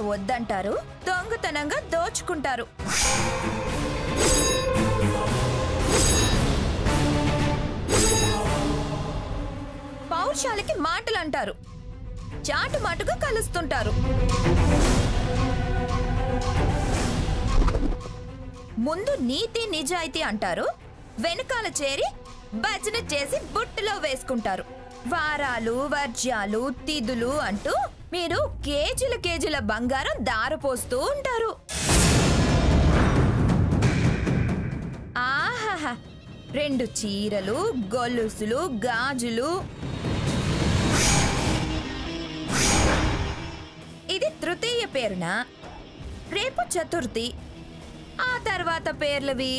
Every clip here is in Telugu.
వద్దంటారు, దొంగతనంగా దోచుకుంటారు. పౌరుషాలకి మాటలు అంటారు, చాటుమాటుగా కలుస్తుంటారు. ముందు నీతి నిజాయితీ అంటారు, వెనకాల చేరి భజన చేసి బుట్టలో వేసుకుంటారు. వారాలు వర్జ్యాలు తిథులు అంటూ మీరు కేజీల కేజీల బంగారం దారపోస్తూ ఉంటారు. ఆహాహా, 2 చీరలు, గొలుసులు, గాజులు. ఇది తృతీయ పేరున, రేపు చతుర్థి, ఆ తర్వాత పేర్లవి.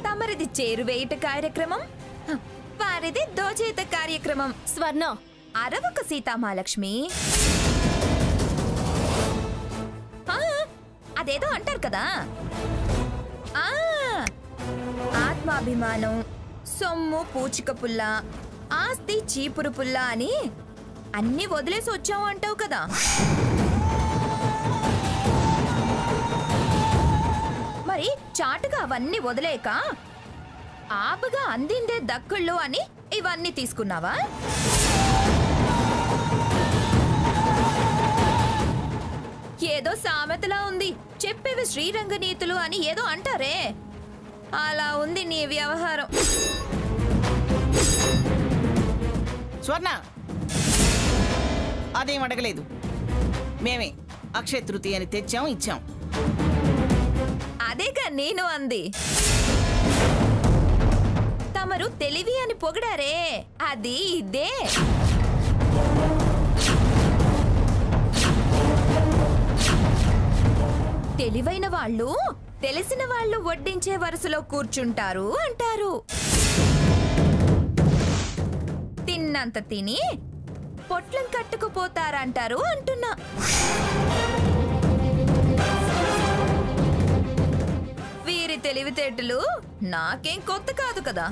తమరిది చేరువేయట కార్యక్రమం, వారిది దోచేత కార్యక్రమం. స్వర్ణ, అరవక సీతామహాలక్ష్మి. అదేదో అంటారు కదా, ఆత్మాభిమానం, సొమ్ము పూచిక పుల్ల, ఆస్తి చీపురు పుల్ల అని అన్ని వదిలేసి వచ్చావు అంటావు కదా. మరి చాటుగా అవన్నీ వదిలేక ఆపగా అందిందే దక్కుళ్ళు అని ఇవన్నీ తీసుకున్నావా? ఏదో సామెతలా ఉంది, చెప్పేవి శ్రీరంగ నీతులు అని ఏదో అంటారే, అలా ఉంది నీ వ్యవహారం. స్వర్ణ, అదేం అడగలేదు. మేమే అక్షయ తృతీయ అని తెచ్చాం, ఇచ్చాం. అదేగా నేను అంది. తమరు తెలివి అని పొగిడారే, అది ఇదే. తెలివైన వాళ్ళు తెలిసిన వాళ్ళు వడ్డించే వరుసలో కూర్చుంటారు అంటారు. తిన్నంత తిని పొట్లం కట్టుకుపోతారంటారు అంటున్నా. వీరి తెలివితేటలు నాకేం కొత్త కాదు కదా.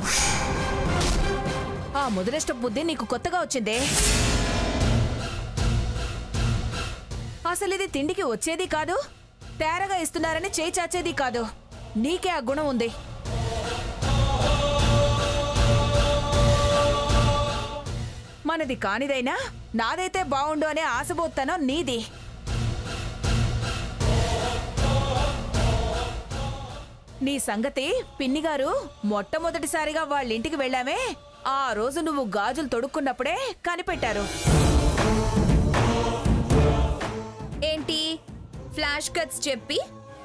ఆ ముదరెష్ట బుద్ధి నీకు కొత్తగా వచ్చిందే. అసలు ఇది తిండికి వచ్చేది కాదు, తేరగా ఇస్తున్నారని చేయి చాచేది కాదు. నీకే ఆ గుణం ఉంది. మనది కానిదైనా నాదైతే బావుండు అనే ఆశబోతానో నీది. నీ సంగతి పిన్నిగారు మొట్టమొదటిసారిగా వాళ్ళింటికి వెళ్ళామే, ఆ రోజు నువ్వు గాజులు తొడుక్కున్నప్పుడే కనిపెట్టారు. ఏంటి ఫ్లాష్ కట్స్ చెప్పి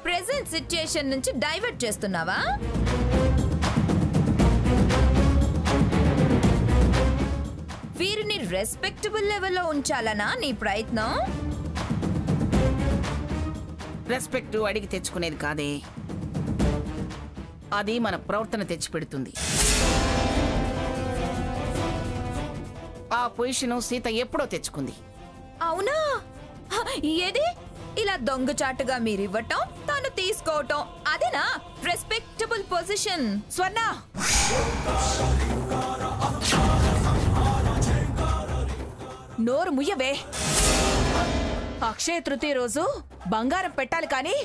ప్రెజెంట్ సిచ్యుయేషన్ నుంచి డైవర్ట్ చేస్తున్నావా? వీరిని రెస్పెక్టబుల్ లెవెల్లో ఉంచాలనా నీ ప్రయత్నం? రెస్పెక్ట్ అడిగి తెచ్చుకునేది కాదే, అది మన ప్రవర్తన తెచ్చిపెడుతుంది. ఆ పొజిషన్ సీత ఎప్పుడో తెచ్చుకుంది. అవునా? ఏది ఇలా దొంగచాటుగా మీరివ్వటం, తాను తీసుకోవటం, అదేనా రెస్పెక్టబుల్ పొజిషన్? స్వర్ణ, నోరు ముయ్యవే. అక్షయ తృతీయ రోజు బంగారం పెట్టాలి కానీ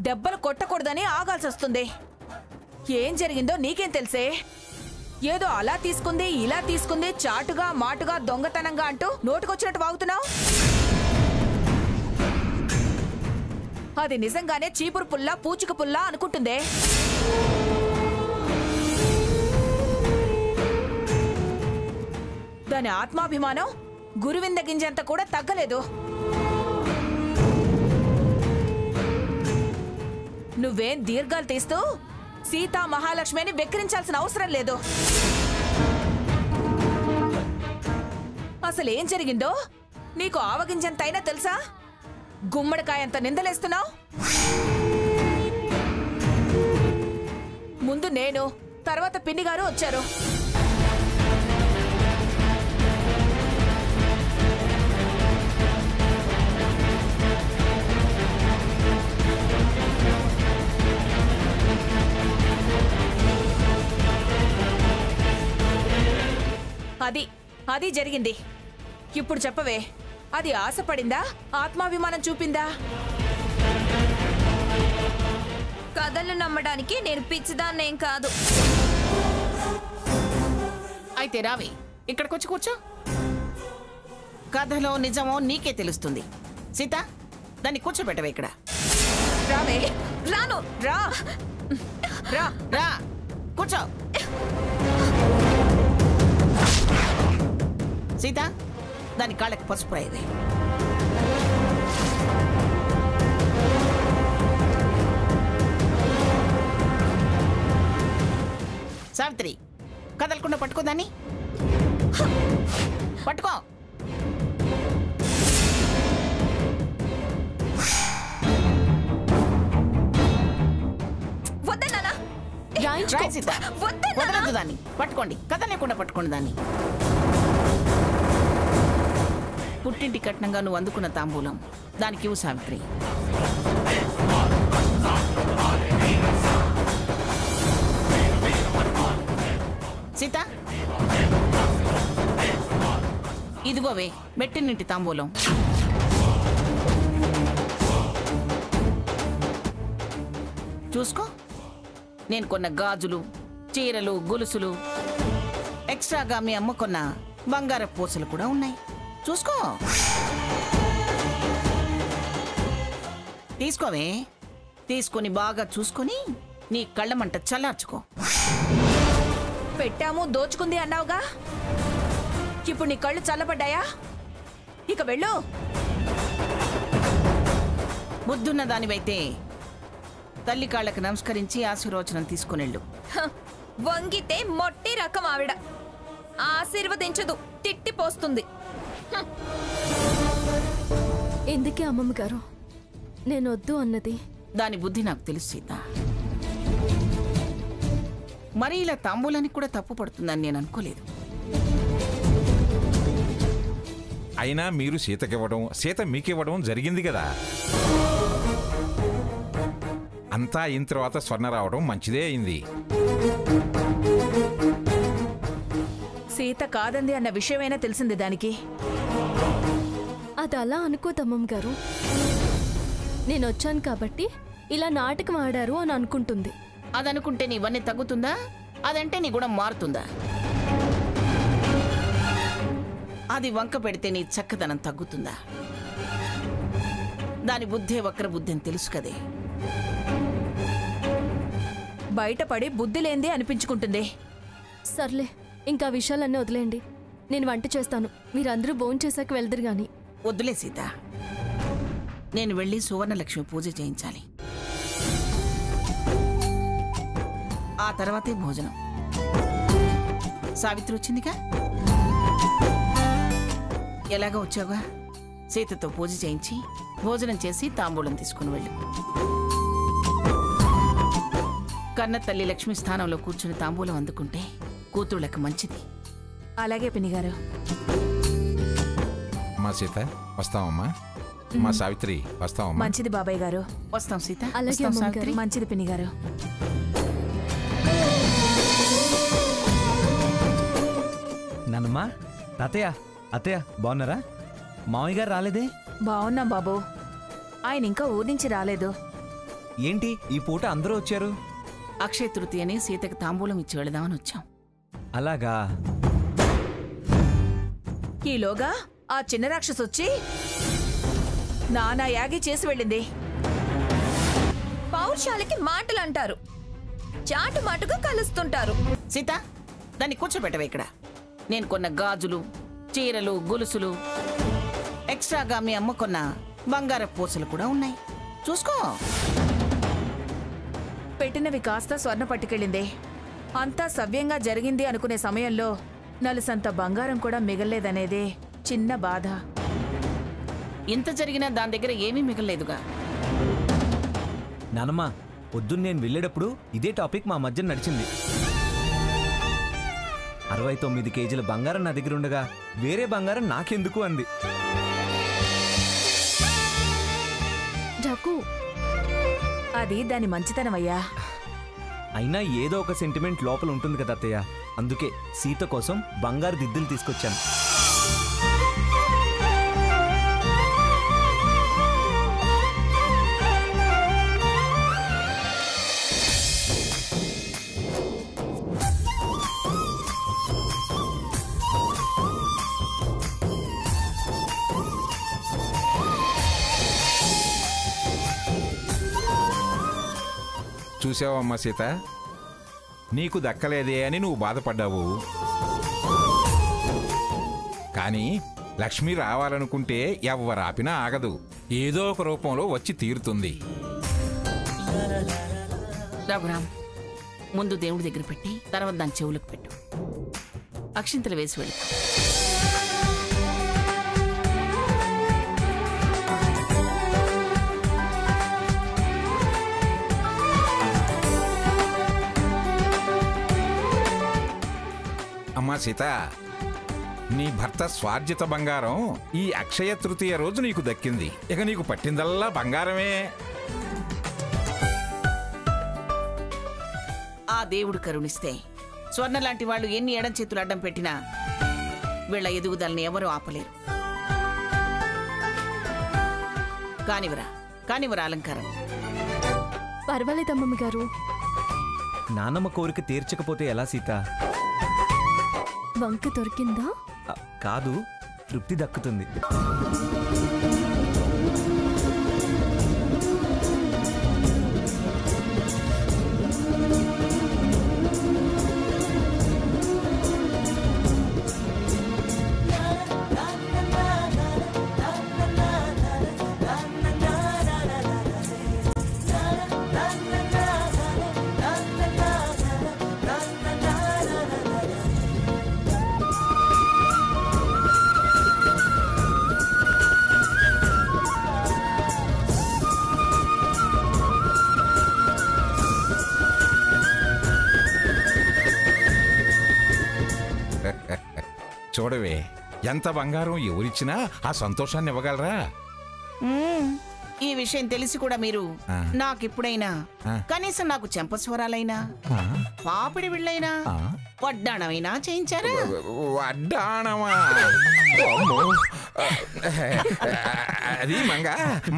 దెబ్బలు కొట్టకూడదని ఆగాల్సి వస్తుంది. ఏం జరిగిందో నీకేం తెలుసే? ఏదో అలా తీసుకుంది ఇలా తీసుకుంది, చాటుగా మాటుగా దొంగతనంగా అంటూ నోటుకొచ్చినట్టు వాగుతున్నావు. అది నిజంగానే చీపురు పుల్ల పూచిక పుల్ల అనుకుంటుందే. దాని ఆత్మాభిమానం గురువింద గింజంత కూడా తగ్గలేదు. నువ్వేం దీర్ఘాలు తీస్తూ సీతా మహాలక్ష్మిని వెక్కిరించాల్సిన అవసరం లేదు. అసలేం జరిగిందో నీకు ఆవగింజంతైనా తెలుసా? గుమ్మడికాయంత నిందలేస్తున్నావు. ముందు నేను, తర్వాత పిన్నిగారు వచ్చారు. అది జరిగింది. ఇప్పుడు చెప్పవే, అది ఆశపడిందా, ఆత్మాభిమానం చూపిందా? కథలు నమ్మడానికి నేను పిచ్చిదాన్నేం కాదు. అయితే రావి, ఇక్కడికొచ్చి కూర్చో. కథలో నిజమో నీకే తెలుస్తుంది. సీత, దాన్ని కూర్చోబెట్టవే ఇక్కడ. రావే. రాను. రా రా రా, కూర్చో. సీత, దాని కాళ్ళకి పసుపు రాయవే. సావిత్రి, కదలకుండా పట్టుకో దాన్ని. పట్టుకో. వద్దన్నా. రాయ్ సీత, వద్దన్నా. వదలొద్దు దాన్ని. పట్టుకోండి, కదలేకుండా పట్టుకోండి దాన్ని. పుట్టింటి కట్నంగా నువ్వు అందుకున్న తాంబూలం దానికి ఇవ్వు సావిత్రి. సీత, ఇదిగోవే మెట్టినింటి తాంబూలం. చూసుకో, నేను కొన్న గాజులు, చీరలు, గొలుసులు, ఎక్స్ట్రాగా మీ అమ్మ కొన్న బంగారపు పూసలు కూడా ఉన్నాయి. చూసుకో. తీసుకోవే. తీసుకొని బాగా చూసుకొని నీ కళ్ళమంట చల్లార్చుకో. పెట్టాము, దోచుకుంది అన్నావుగా. ఇప్పుడు నీ కళ్ళు చల్లబడ్డాయా? ఇక వెళ్ళు. బుద్ధున్న దానివైతే తల్లి కాళ్ళకి నమస్కరించి ఆశీర్వచనం తీసుకునేళ్ళు. వంగితే మొట్టి రకం ఆవిడ. ఆశీర్వదించదు, తిట్టిపోస్తుంది. ఎందుకే అమ్మమ్మ గారు నేను వద్దు అన్నది? దాని బుద్ధి నాకు తెలుసు సీత. మరి ఇలా తాంబూలానికి కూడా తప్పు పడుతుందని నేను అనుకోలేదు. అయినా మీరు సీతకివ్వడం, సీత మీకివ్వడం జరిగింది కదా. అంతా అయిన తర్వాత స్వర్ణ రావడం మంచిదే అయింది. సీత కాదంది అన్న విషయమైనా తెలిసింది దానికి. అది అలా అనుకోదమ్మమ్మ గారు. నేను వచ్చాను కాబట్టి ఇలా నాటకం ఆడారు అని అనుకుంటుంది. అదనుకుంటే నీవన్నీ తగ్గుతుందా? అదంటే నీ గుణం మారుతుందా? అది వంక పెడితే నీ చక్కదనం తగ్గుతుందా? దాని బుద్ధే వక్ర బుద్ధి అని తెలుసు కదే. బయటపడి బుద్ధి లేంది అనిపించుకుంటుంది. సర్లే, ఇంకా విషయాలన్నీ వదిలేయండి. నేను వంట చేస్తాను, మీరందరూ భోంచేసాక వెళ్దురు గాని. వద్దులే సీత, నేను వెళ్ళి సువర్ణలక్ష్మి పూజ చేయించాలి. ఆ తర్వాతే భోజనం. సావిత్రి వచ్చిందిగా, ఎలాగో వచ్చావుగా, సీతతో పూజ చేయించి భోజనం చేసి తాంబూలం తీసుకుని వెళ్ళు. కన్న తల్లి లక్ష్మి స్థానంలో కూర్చుని తాంబూలం అందుకుంటే కూతుళ్ళకి మంచిది. అలాగే పిన్నిగారు. మా సీత వస్తామమ్మా. మా సావిత్రి వస్తామమ్మా. మంచిది బాబాయ్ గారు. వస్తాం సీత. అలాగే వస్తాం అమ్మమ్మ సావిత్రి. గారు. మంచిది పిన్నిగారు. నానమ్మా, తాతయ్య, అత్తయ్య బాగున్నారా? మామయ్య గారు రాలేదే? బాగున్నాం బాబు. ఆయన ఇంకా ఊరి నుంచి రాలేదు. ఏంటి ఈ పూట అందరూ వచ్చారు? అక్షయ తృతీయని సీతకి తాంబూలం ఇచ్చి వెళదామని వచ్చాం. అలాగా? ఈలోగా ఆ చిన్న రాక్షసు వచ్చి నానా యాగి చేసి వెళ్ళింది. పౌరుషాలకి మాటలు అంటారు, చాటు మాటుగా కలుస్తుంటారు. సీత, దాన్ని కూర్చోబెట్టవే ఇక్కడ. నేను కొన్న గాజులు, చీరలు, గొలుసులు, ఎక్స్ట్రాగా మీ అమ్మ కొన్న బంగారపు పూసలు కూడా ఉన్నాయి. చూసుకో. పెట్టినవి కాస్త స్వర్ణ పట్టుకెళ్ళింది. అంతా సవ్యంగా జరిగింది అనుకునే సమయంలో నలుసంత బంగారం కూడా మిగల్లేదనేదే చిన్న బాధ. ఇంత జరిగినా దాని దగ్గర ఏమీ మిగలలేదుగా. నానమ్మ, పొద్దున్న నేను వెళ్ళేటప్పుడు ఇదే టాపిక్ మా మధ్య నడిచింది. 69 కేజీల బంగారం నా దగ్గర ఉండగా వేరే బంగారం నాకెందుకు అంది. జగ్గు, అది దాని మంచితనమయ్యా. అయినా ఏదో ఒక సెంటిమెంట్ లోపల ఉంటుంది కదా అత్తయ్య. అందుకే సీత కోసం బంగారు దిద్దులు తీసుకొచ్చాను. చూసావమ్మా సీత, నీకు దక్కలేదే అని నువ్వు బాధపడ్డావు. కానీ లక్ష్మి రావాలనుకుంటే ఎవ్వరాపినా ఆగదు, ఏదో ఒక రూపంలో వచ్చి తీరుతుంది. రఘురామ్, ముందు దేవుడి దగ్గర పెట్టి తర్వాత దాని చెవులకు పెట్టు. అక్షింతలు వేసి వెళ్ళి. అమ్మా సీత, నీ భర్త స్వార్జిత బంగారం ఈ అక్షయ తృతీయ రోజు నీకు దక్కింది. ఇక నీకు పట్టిందల్లా బంగారమే. ఆ దేవుడు కరుణిస్తే స్వర్ణ లాంటి వాళ్ళు ఎన్ని ఎడం చేతులు అడ్డం పెట్టినా వీళ్ళ ఎదుగుదలని ఎవరూ ఆపలేరు. కానివరా అలంకారం. పర్వాలేదమ్మమ్మ గారు. నానమ్మ కోరిక తీర్చకపోతే ఎలా సీత? వంక దొరికిందా? కాదు, తృప్తి దక్కుతుంది. చూడవే, ఎంత బంగారం ఎవరిచ్చినా ఆ సంతోషాన్ని ఇవ్వగలరా? ఈ విషయం తెలిసి కూడా మీరు నాకిప్పుడైనా కనీసం నాకు చెంపస్వరాలైనా పాపిడి విళ్ళైనా వడ్డాణమైనా చేయించారా? వడ్డాణమా? అది మంగ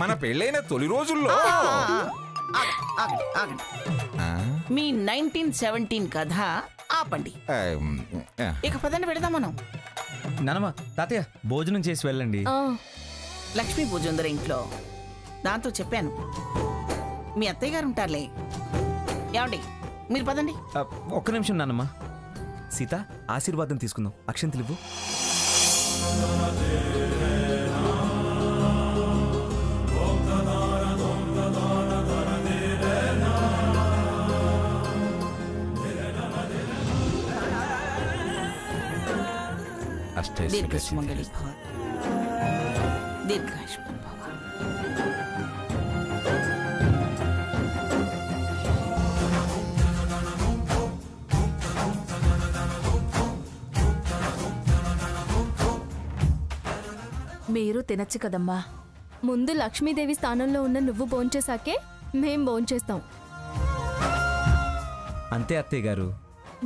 మన పెళ్ళైన తొలి రోజుల్లో. ఆగండి. మీ 1917 కథ ఆపండి. ఇక పదండి, పెడదాం మనం. నానమ్మ, తాతయ్య భోజనం చేసి వెళ్ళండి. లక్ష్మీ పూజ ఉందర ఇంట్లో, దాంతో చెప్పాను. మీ అత్తయ్య గారు ఉంటారులే. ఏమండి, మీరు పదండి. ఒక్క నిమిషం నానమ్మ. సీత, ఆశీర్వాదం తీసుకుందాం. అక్షంతలు ఇవ్వు. దీర్ఘసుమంగళి భవ, దీర్ఘాయుష్మాన్ భవ. మీరు తినచ్చు కదమ్మా. ముందు లక్ష్మీదేవి స్థానంలో ఉన్న నువ్వు భోంచేశాకే మేం భోంచేస్తాం. అంతే అత్తయ్య గారు.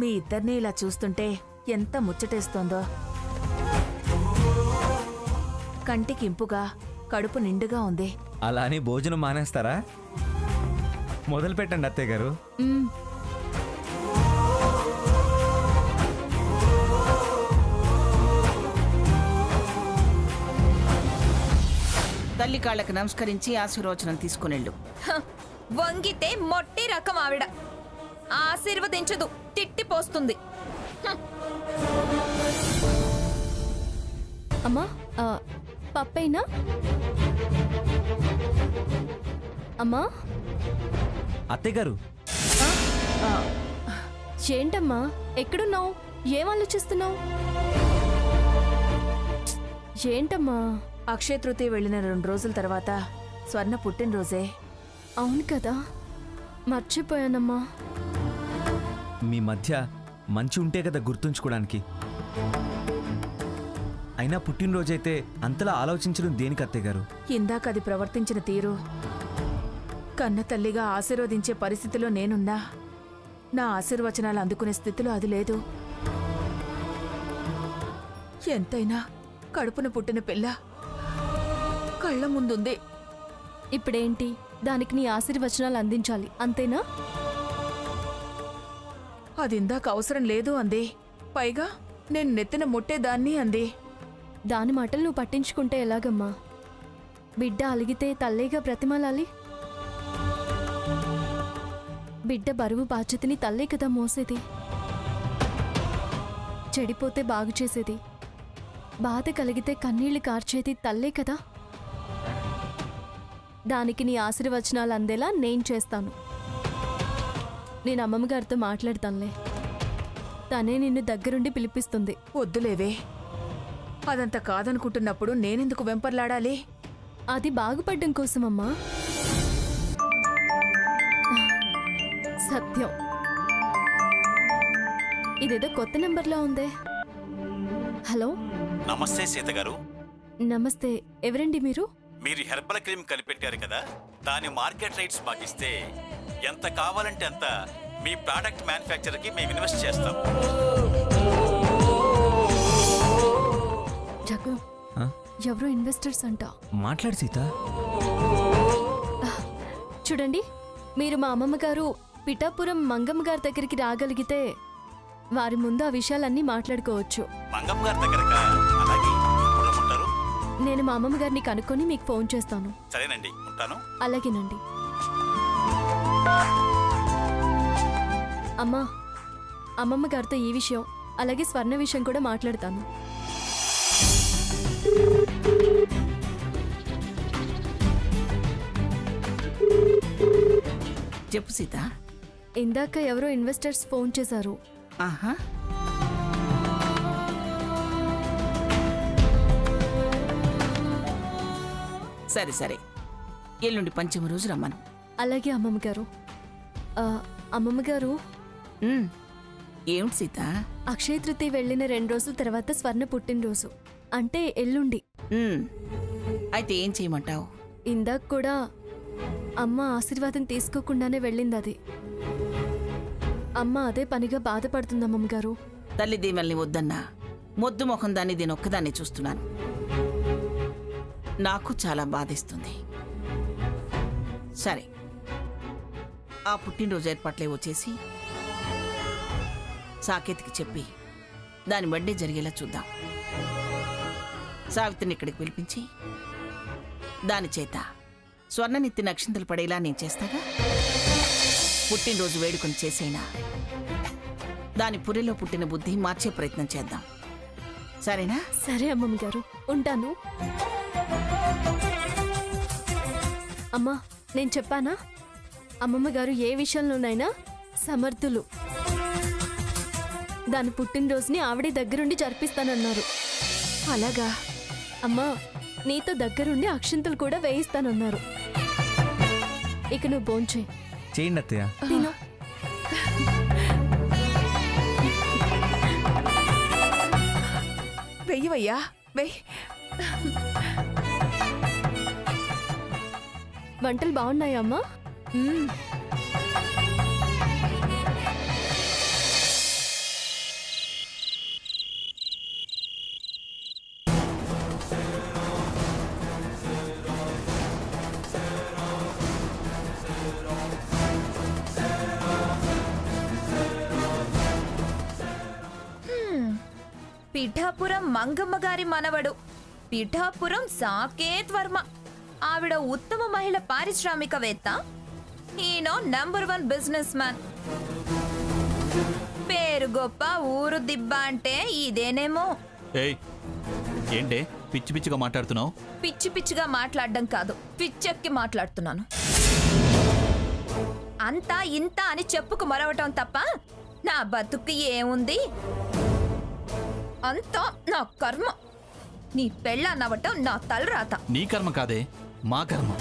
మీ ఇద్దరిని ఇలా చూస్తుంటే ఎంత ముచ్చటేస్తోందో. కంటికి ఇంపుగా, కడుపు నిండుగా ఉంది. అలా అని భోజనం మానేస్తారా? మొదలు పెట్టండి అత్తయ్య గారు. తల్లి కాళ్ళకి నమస్కరించి ఆశీర్వచనం తీసుకునేళ్ళు. వంగితే మొట్టి రకం ఆవిడ. ఆశీర్వదించదు, తిట్టిపోస్తుంది. అమ్మా, పప్పైనా? అమ్మా, అత్తయ్య గారు. ఏంటమ్మా, ఎక్కడున్నావు? ఏం ఆలోచిస్తున్నావు? ఏంటమ్మా? అక్షయ తృతీయ వెళ్ళిన 2 రోజుల తర్వాత స్వర్ణ పుట్టినరోజే. అవును కదా, మర్చిపోయానమ్మా. మీ మధ్య మంచి ఉంటే కదా గుర్తుంచుకోవడానికి. అయినా పుట్టినరోజైతే అంతలా ఆలోచించడం దేనికి అత్తయ్య గారు? ఇందాక అది ప్రవర్తించిన తీరు, కన్న తల్లిగా ఆశీర్వదించే పరిస్థితిలో నేనున్నా నా ఆశీర్వచనాలు అందుకునే స్థితిలో అది లేదు. ఎంతైనా కడుపున పుట్టిన పిల్ల కళ్ళ ముందుంది. ఇప్పుడేంటి, దానికి నీ ఆశీర్వచనాలు అందించాలి అంతేనా? అది ఇందాక అవసరం లేదు అంది. పైగా నేను నెత్తిన ముట్టేదాన్ని అంది. దాని మాటలు నువ్వు పట్టించుకుంటే ఎలాగమ్మా? బిడ్డ అలిగితే తల్లేగా బ్రతిమాలాలి. బిడ్డ బరువు బాధ్యతని తల్లే కదా మోసేది. చెడిపోతే బాగు చేసేది, బాధ కలిగితే కన్నీళ్లు కార్చేది తల్లే కదా. దానికి నీ ఆశీర్వచనాలు అందేలా నేను చేస్తాను. నేను అమ్మమ్మ గారితో మాట్లాడతానులే. తనే నిన్ను దగ్గరుండి పిలిపిస్తుంది. వద్దులేవే, అదంతా కాదనుకుంటున్నప్పుడు నేనెందుకు వెంపర్లాడాలి? అది బాగుపడ్డం కోసమమ్మా. సత్యం, ఇదేదో కొత్త నెంబర్లా ఉందే. హలో, నమస్తే సీత గారు. నమస్తే. ఎవరండి మీరు? మీరు హెర్బల్ క్రీమ్ కనిపెట్టారు కదా, దాని మార్కెట్ రైట్స్ మాకిస్తే ఎంత కావాలంటే అంత మీ ప్రోడక్ట్ మ్యానుఫ్యాక్చర్కి మేము ఇన్వెస్ట్ చేస్తాం. జగ్గు, ఎవరో ఇన్వెస్టర్స్ అంట. మాట్లాడు సీత. చూడండి, మీరు మా అమ్మమ్మ గారు పిఠాపురం మంగమ్మ గారి దగ్గరికి రాగలిగితే వారి ముందు ఆ విషయాలన్నీ మాట్లాడుకోవచ్చు. మంగమ్మ గారి దగ్గరకా? అలాగే, ఎప్పుడు రమ్మంటారు? నేను మా అమ్మమ్మ గారిని కనుక్కొని మీకు ఫోన్ చేస్తాను. సరేనండి, ఉంటాను. అలాగేనండి. అమ్మా, అమ్మమ్మ గారితో ఈ విషయం అలాగే స్వర్ణ విషయం కూడా మాట్లాడతాను. చెప్పు సీత. ఇందాక ఎవరో ఇన్వెస్టర్స్ ఫోన్ చేశారు. ఆహా, సరే సరే, ఎల్లుండి పంచమ రోజు రమ్మను. అలాగే అమ్మమ్మ గారు. అమ్మమ్మ గారు, ఏమిటి సీత? అక్షయ తృతీయ వెళ్ళిన 2 రోజుల తర్వాత స్వర్ణ పుట్టినరోజు, అంటే ఎల్లుండి. అయితే ఏం చేయమంటావు? ఇందాక కూడా అమ్మ ఆశీర్వాదం తీసుకోకుండానే వెళ్ళింది. అది అమ్మ అదే పనిగా బాధపడుతుంది అమ్మమ్మ గారు. తల్లి దీవెల్ని వద్దన్నా, మొద్దు ముఖం దాన్ని దీనొక్కదాన్ని చూస్తున్నాను. నాకు చాలా బాధిస్తుంది. సరే, ఆ పుట్టినరోజు ఏర్పాట్లే వచ్చేసి సాకేత్కి చెప్పి దాని బర్త్డే జరిగేలా చూద్దాం. సావిత్రిని ఇక్కడికి పిలిపించి దాని చేత స్వర్ణనిత్తి నక్షంతలు పడేలా నేను చేస్తాగా. పుట్టినరోజు వేడుకొని చేసేనా దాని పురిలో పుట్టిన బుద్ధి మార్చే ప్రయత్నం చేద్దాం. సరేనా? సరే అమ్మమ్మ గారు, ఉంటాను. అమ్మా, నేను చెప్పానా, అమ్మమ్మ గారు ఏ విషయంలోనైనా సమర్థులు. దాని పుట్టినరోజుని ఆవిడే దగ్గరుండి జరిపిస్తానన్నారు. అలాగా? అమ్మా, నీతో దగ్గరుండి అక్షింతలు కూడా వేయిస్తానన్నారు. ఇక నువ్వు భోంచేయి. చేయండి అత్తయ్య. తిను. వెయ్యవయ్యా, వెయ్యి. వంటలు బాగున్నాయా అమ్మా? పిఠాపురం మంగమ్మ గారి మనవడు, పిఠాపురం సాకేత్ వర్మ. ఆవిడ ఉత్తమ మహిళ పారిశ్రామికవేత్త, ఈయనో నంబర్ 1 బిజినెస్ మ్యాన్. పేరు గొప్ప, ఊరు దిబ్బ అంటే ఇదేనేమో. ఏయ్, ఏంటే పిచ్చి పిచ్చిగా మాట్లాడుతున్నావు? పిచ్చి పిచ్చిగా మాట్లాడడం కాదు, పిచ్చెక్కి మాట్లాడుతున్నాను. అంతా ఇంత అని చెప్పుకు మరవటం తప్ప నా బతుకు ఏముంది? అంతా నా కర్మ. నీ పెళ్ళ నవ్వటం నా తలరాత. నీ కర్మ కాదే, మా కర్మ.